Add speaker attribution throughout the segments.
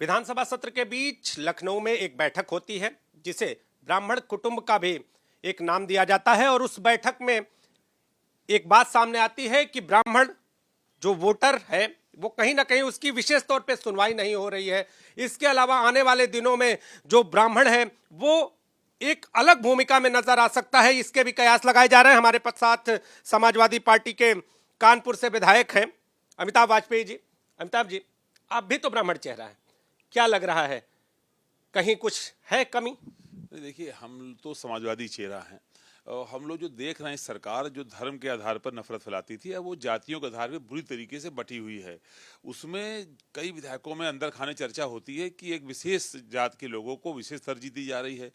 Speaker 1: विधानसभा सत्र के बीच लखनऊ में एक बैठक होती है जिसे ब्राह्मण कुटुंब का भी एक नाम दिया जाता है और उस बैठक में एक बात सामने आती है कि ब्राह्मण जो वोटर है वो कहीं ना कहीं उसकी विशेष तौर पे सुनवाई नहीं हो रही है। इसके अलावा आने वाले दिनों में जो ब्राह्मण है वो एक अलग भूमिका में नजर आ सकता है। इसके भी कयास लगाए जा रहे हैं। हमारे साथ समाजवादी पार्टी के कानपुर से विधायक हैं अमिताभ वाजपेयी जी। अमिताभ जी, आप भी तो ब्राह्मण चेहरा है, क्या लग रहा है, कहीं कुछ है कमी?
Speaker 2: देखिए, हम तो समाजवादी चेहरा हैं और हम लोग जो देख रहे हैं, सरकार जो धर्म के आधार पर नफरत फैलाती थी अब वो जातियों के आधार पर बुरी तरीके से बटी हुई है। उसमें कई विधायकों में अंदर खाने चर्चा होती है कि एक विशेष जात के लोगों को विशेष तरजीह दी जा रही है,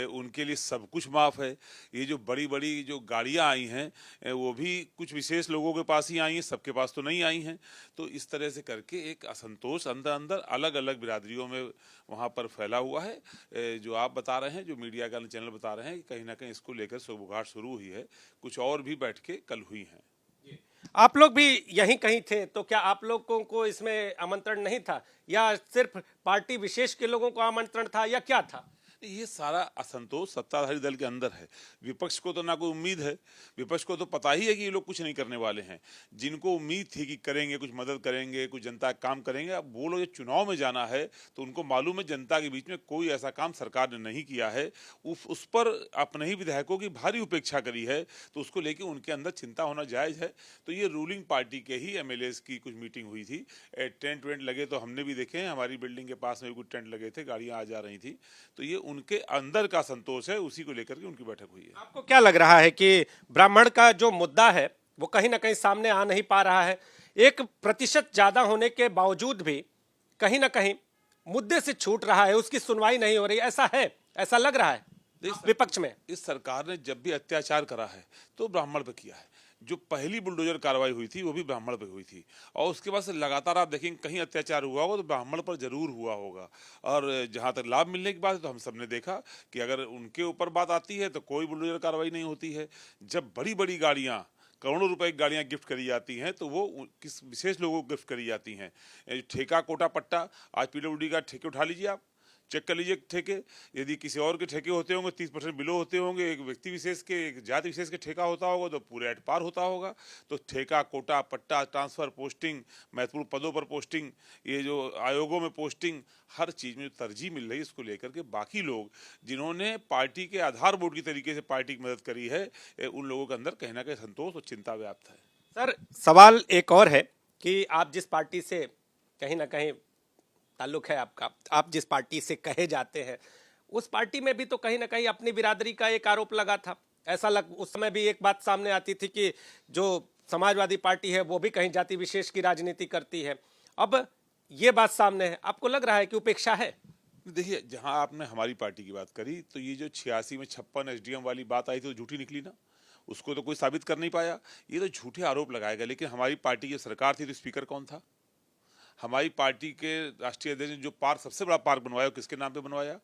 Speaker 2: उनके लिए सब कुछ माफ़ है। ये जो बड़ी बड़ी जो गाड़ियाँ आई हैं वो भी कुछ विशेष लोगों के पास ही आई हैं, सबके पास तो नहीं आई हैं। तो इस तरह से करके एक असंतोष अंदर अंदर अलग अलग बिरादरियों में वहाँ पर फैला हुआ है। जो आप बता रहे हैं, जो मीडिया का चैनल बता रहे हैं कि कहीं ना कहीं इसको लेकर सुबुगाहट शुरू हुई है। कुछ और भी बैठकें कल हुई हैं।
Speaker 1: आप लोग भी यहीं कहीं थे, तो क्या आप लोगों को इसमें आमंत्रण नहीं था या सिर्फ पार्टी विशेष के लोगों को आमंत्रण था या क्या था?
Speaker 2: ये सारा असंतोष सत्ताधारी दल के अंदर है। विपक्ष को तो ना कोई उम्मीद है, विपक्ष को तो पता ही है कि ये लोग कुछ नहीं करने वाले हैं। जिनको उम्मीद थी कि करेंगे, कुछ मदद करेंगे, कुछ जनता का काम करेंगे, अब वो लोग चुनाव में जाना है तो उनको मालूम है जनता के बीच में कोई ऐसा काम सरकार ने नहीं किया है। उस पर अपने ही विधायकों की भारी उपेक्षा करी है, तो उसको लेकर उनके अंदर चिंता होना जायज़ है। तो ये रूलिंग पार्टी के ही MLAs की कुछ मीटिंग हुई थी। टेंट वेंट लगे तो हमने भी देखे हैं, हमारी बिल्डिंग के पास में भी कुछ टेंट लगे थे, गाड़ियाँ आ जा रही थी। तो ये उनके अंदर का संतोष है, उसी को लेकर के उनकी बैठक हुई है।
Speaker 1: आपको क्या लग रहा है कि ब्राह्मण का जो मुद्दा है वो कहीं ना कहीं सामने आ नहीं पा रहा है? 1% ज्यादा होने के बावजूद भी कहीं ना कहीं मुद्दे से छूट रहा है, उसकी सुनवाई नहीं हो रही, ऐसा है, ऐसा लग रहा है विपक्ष में?
Speaker 2: इस सरकार ने जब भी अत्याचार करा है तो ब्राह्मण पे किया है। जो पहली बुलडोजर कार्रवाई हुई थी वो भी ब्राह्मण पे हुई थी और उसके बाद से लगातार आप देखेंगे कहीं अत्याचार हुआ होगा तो ब्राह्मण पर जरूर हुआ होगा। और जहां तक लाभ मिलने की बात है तो हम सबने देखा कि अगर उनके ऊपर बात आती है तो कोई बुलडोजर कार्रवाई नहीं होती है। जब बड़ी बड़ी गाड़ियां, करोड़ों रुपए की गाड़ियां गिफ्ट करी जाती हैं तो वो किस विशेष लोगों को गिफ्ट करी जाती हैं। ठेका कोटा पट्टा, आज PWD का ठेके उठा लीजिए, आप चेक कर लीजिए ठेके। यदि किसी और के ठेके होते होंगे 30% बिलो होते होंगे, एक व्यक्ति विशेष के, एक जाति विशेष के ठेका होता होगा तो पूरे एट पार होता होगा। तो ठेका, कोटा, पट्टा, ट्रांसफर, पोस्टिंग, महत्वपूर्ण पदों पर पोस्टिंग, ये जो आयोगों में पोस्टिंग, हर चीज़ में जो तरजीह मिल रही है इसको लेकर के बाकी लोग जिन्होंने पार्टी के आधार वोट की तरीके से पार्टी की मदद करी है, उन लोगों के अंदर कहीं ना कहीं संतोष और चिंता व्याप्त है।
Speaker 1: सर, सवाल एक और है कि आप जिस पार्टी से कहीं ना कहीं ताल्लुक है आपका, आप जिस पार्टी से कहे जाते हैं उस पार्टी में भी तो कहीं ना कहीं अपनी बिरादरी का एक आरोप लगा था। उस समय भी एक बात सामने आती थी कि जो समाजवादी पार्टी है वो भी कहीं जाति विशेष की राजनीति करती है। अब ये बात सामने है, आपको लग रहा है कि उपेक्षा है?
Speaker 2: देखिए, जहां आपने हमारी पार्टी की बात करी तो ये जो 86 में 56 SDM वाली बात आई थी तो झूठी निकली ना, उसको तो कोई साबित कर नहीं पाया। ये तो झूठे आरोप लगाए गए। लेकिन हमारी पार्टी की सरकार थी तो स्पीकर कौन था? हमारी पार्टी के राष्ट्रीय अध्यक्ष ने जो पार्क, सबसे बड़ा पार्क बनवाया, किसके नाम पे बनवाया?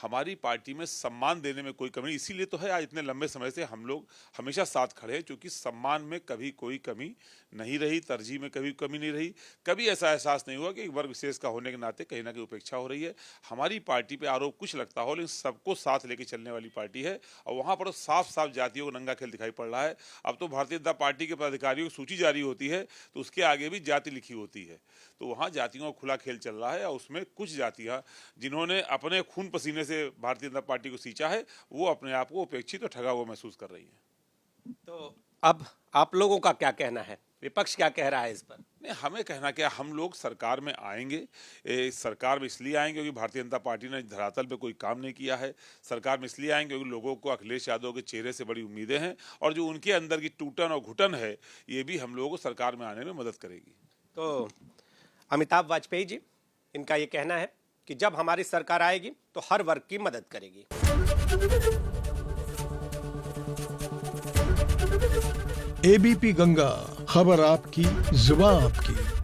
Speaker 2: हमारी पार्टी में सम्मान देने में कोई कमी नहीं। इसीलिए तो है आज इतने लंबे समय से हम लोग हमेशा साथ खड़े हैं, क्योंकि सम्मान में कभी कोई कमी नहीं रही, तरजीह में कभी कमी नहीं रही। कभी ऐसा एहसास नहीं हुआ कि एक वर्ग विशेष का होने के नाते कहीं ना कहीं उपेक्षा हो रही है। हमारी पार्टी पे आरोप कुछ लगता हो, लेकिन सबको साथ लेके चलने वाली पार्टी है और वहाँ पर साफ साफ जातियों को नंगा खेल दिखाई पड़ रहा है। अब तो भारतीय जनता पार्टी के पदाधिकारियों की सूची जारी होती है तो उसके आगे भी जाति लिखी होती है। तो वहाँ जातियों का खुला खेल चल रहा है और उसमें कुछ जातियाँ जिन्होंने अपने खून पसीने से भारतीय जनता पार्टी को सींचा है वो अपने आप को उपेक्षित और ठगा हुआ महसूस कर रही है।
Speaker 1: तो अब आप लोगों का क्या कहना है, विपक्ष क्या कह रहा है इस पर?
Speaker 2: नहीं, हमें कहना क्या, हम लोग सरकार में आएंगे। सरकार में इसलिए आएंगे क्योंकि भारतीय जनता पार्टी ने धरातल पे कोई काम नहीं किया है। सरकार में इसलिए आएंगे क्योंकि लोगों को अखिलेश यादव के चेहरे से बड़ी उम्मीदें हैं और जो उनके अंदर की टूटन और घुटन है ये भी हम लोगों को सरकार में आने में मदद करेगी।
Speaker 1: तो अमिताभ वाजपेयी जी, इनका ये कहना है कि जब हमारी सरकार आएगी तो हर वर्ग की मदद करेगी।
Speaker 3: ABP गंगा, खबर आपकी, जुबान आपकी।